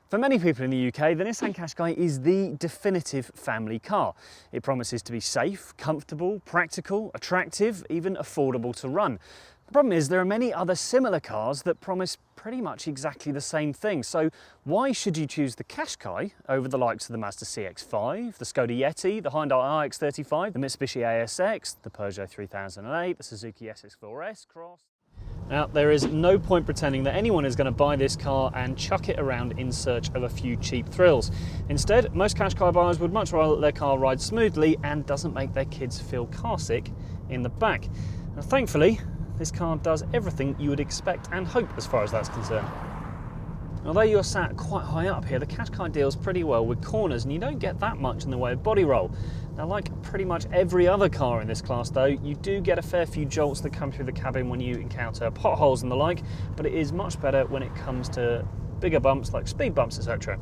For many people in the UK, the Nissan Qashqai is the definitive family car. It promises to be safe, comfortable, practical, attractive, even affordable to run. The problem is there are many other similar cars that promise pretty much exactly the same thing. So why should you choose the Qashqai over the likes of the Mazda CX-5, the Skoda Yeti, the Hyundai iX35, the Mitsubishi ASX, the Peugeot 3008, the Suzuki SX4S Cross? Now, there is no point pretending that anyone is going to buy this car and chuck it around in search of a few cheap thrills. Instead, most Qashqai buyers would much rather let their car ride smoothly and doesn't make their kids feel car sick in the back. Now, thankfully, this car does everything you would expect and hope as far as that's concerned. Although you're sat quite high up here, the Qashqai deals pretty well with corners and you don't get that much in the way of body roll. Now, like pretty much every other car in this class though, you do get a fair few jolts that come through the cabin when you encounter potholes and the like, but it is much better when it comes to bigger bumps like speed bumps, etc.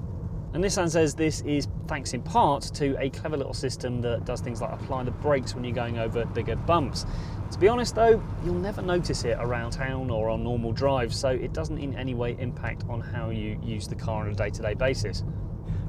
And Nissan says this is thanks in part to a clever little system that does things like apply the brakes when you're going over bigger bumps. To be honest though, you'll never notice it around town or on normal drives, so it doesn't in any way impact on how you use the car on a day-to-day basis.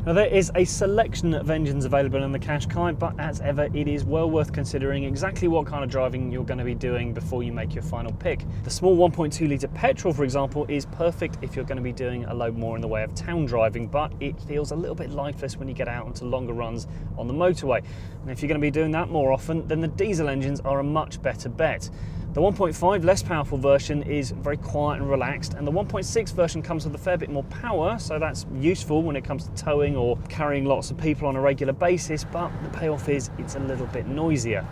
Now, there is a selection of engines available in the Qashqai, but as ever, it is well worth considering exactly what kind of driving you're going to be doing before you make your final pick. The small 1.2 litre petrol, for example, is perfect if you're going to be doing a load more in the way of town driving, but it feels a little bit lifeless when you get out onto longer runs on the motorway. And if you're going to be doing that more often, then the diesel engines are a much better bet. The 1.5 less powerful version is very quiet and relaxed, and the 1.6 version comes with a fair bit more power, so that's useful when it comes to towing or carrying lots of people on a regular basis, but the payoff is it's a little bit noisier.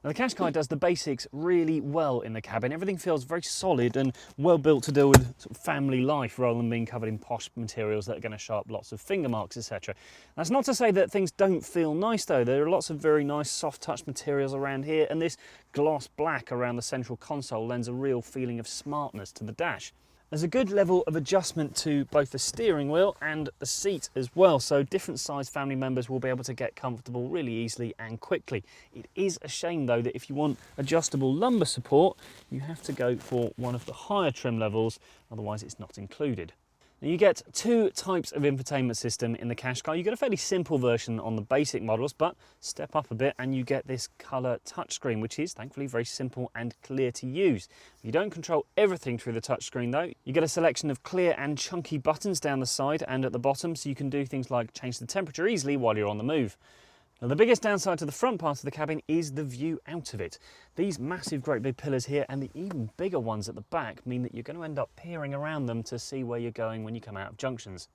Now, the Qashqai does the basics really well in the cabin. Everything feels very solid and well built to deal with sort of family life rather than being covered in posh materials that are going to show up lots of finger marks, etc. That's not to say that things don't feel nice though. There are lots of very nice soft touch materials around here, and this gloss black around the central console lends a real feeling of smartness to the dash. There's a good level of adjustment to both the steering wheel and the seat as well, so different sized family members will be able to get comfortable really easily and quickly. It is a shame though that if you want adjustable lumbar support, you have to go for one of the higher trim levels, otherwise it's not included. Now, you get two types of infotainment system in the Qashqai. You get a fairly simple version on the basic models, but step up a bit and you get this colour touchscreen, which is thankfully very simple and clear to use. You don't control everything through the touchscreen though. You get a selection of clear and chunky buttons down the side and at the bottom, so you can do things like change the temperature easily while you're on the move. Now, the biggest downside to the front part of the cabin is the view out of it. These massive great big pillars here and the even bigger ones at the back mean that you're going to end up peering around them to see where you're going when you come out of junctions.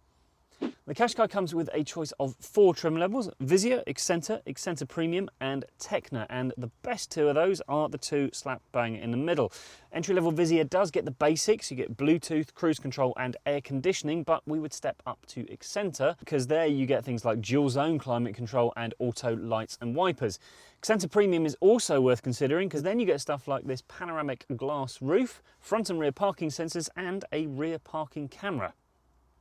The Qashqai comes with a choice of 4 trim levels: Vizia, Accenta, Accenta Premium and Tecna, and the best two of those are the two slap bang in the middle. Entry-level Vizia does get the basics. You get Bluetooth, cruise control and air conditioning, but we would step up to Accenta because there you get things like dual zone climate control and auto lights and wipers. Accenta Premium is also worth considering because then you get stuff like this panoramic glass roof, front and rear parking sensors and a rear parking camera.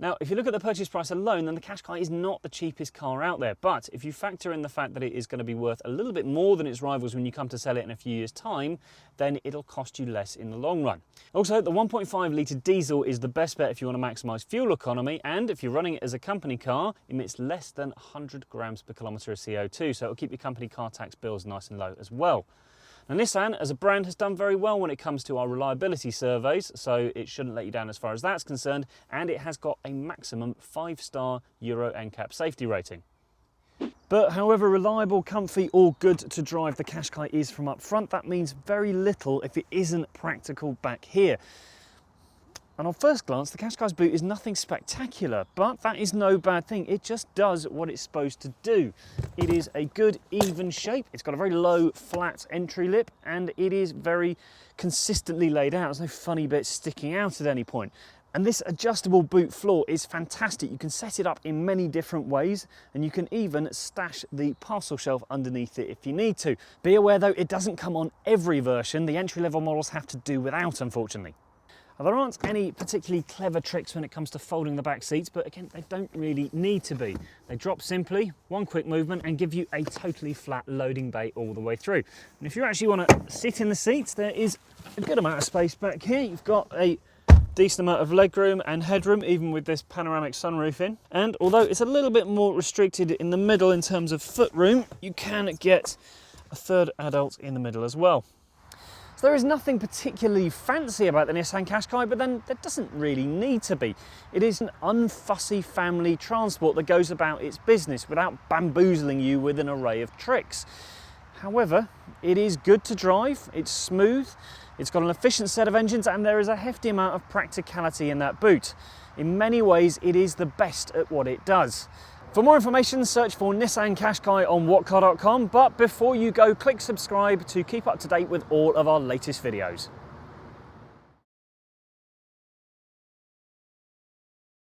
Now, if you look at the purchase price alone, then the Qashqai is not the cheapest car out there, but if you factor in the fact that it is going to be worth a little bit more than its rivals when you come to sell it in a few years' time, then it'll cost you less in the long run. Also, the 1.5 litre diesel is the best bet if you want to maximise fuel economy, and if you're running it as a company car, it emits less than 100 grams per kilometre of CO2, so it'll keep your company car tax bills nice and low as well. Now, Nissan as a brand has done very well when it comes to our reliability surveys, so it shouldn't let you down as far as that's concerned, and it has got a maximum 5-star Euro NCAP safety rating. But however reliable, comfy or good to drive the Qashqai is from up front, that means very little if it isn't practical back here. And on first glance, the Qashqai's boot is nothing spectacular, but that is no bad thing. It just does what it's supposed to do. It is a good, even shape. It's got a very low, flat entry lip, and it is very consistently laid out. There's no funny bits sticking out at any point. And this adjustable boot floor is fantastic. You can set it up in many different ways, and you can even stash the parcel shelf underneath it if you need to. Be aware though, it doesn't come on every version. The entry-level models have to do without, unfortunately. Now, there aren't any particularly clever tricks when it comes to folding the back seats, but again, they don't really need to be. They drop simply, one quick movement, and give you a totally flat loading bay all the way through. And if you actually want to sit in the seats, there is a good amount of space back here. You've got a decent amount of legroom and headroom, even with this panoramic sunroof in. And although it's a little bit more restricted in the middle in terms of footroom, you can get a third adult in the middle as well. So there is nothing particularly fancy about the Nissan Qashqai, but then there doesn't really need to be. It is an unfussy family transport that goes about its business without bamboozling you with an array of tricks. However, it is good to drive, it's smooth, it's got an efficient set of engines, and there is a hefty amount of practicality in that boot. In many ways, it is the best at what it does. For more information, search for Nissan Qashqai on whatcar.com, but before you go, click subscribe to keep up to date with all of our latest videos.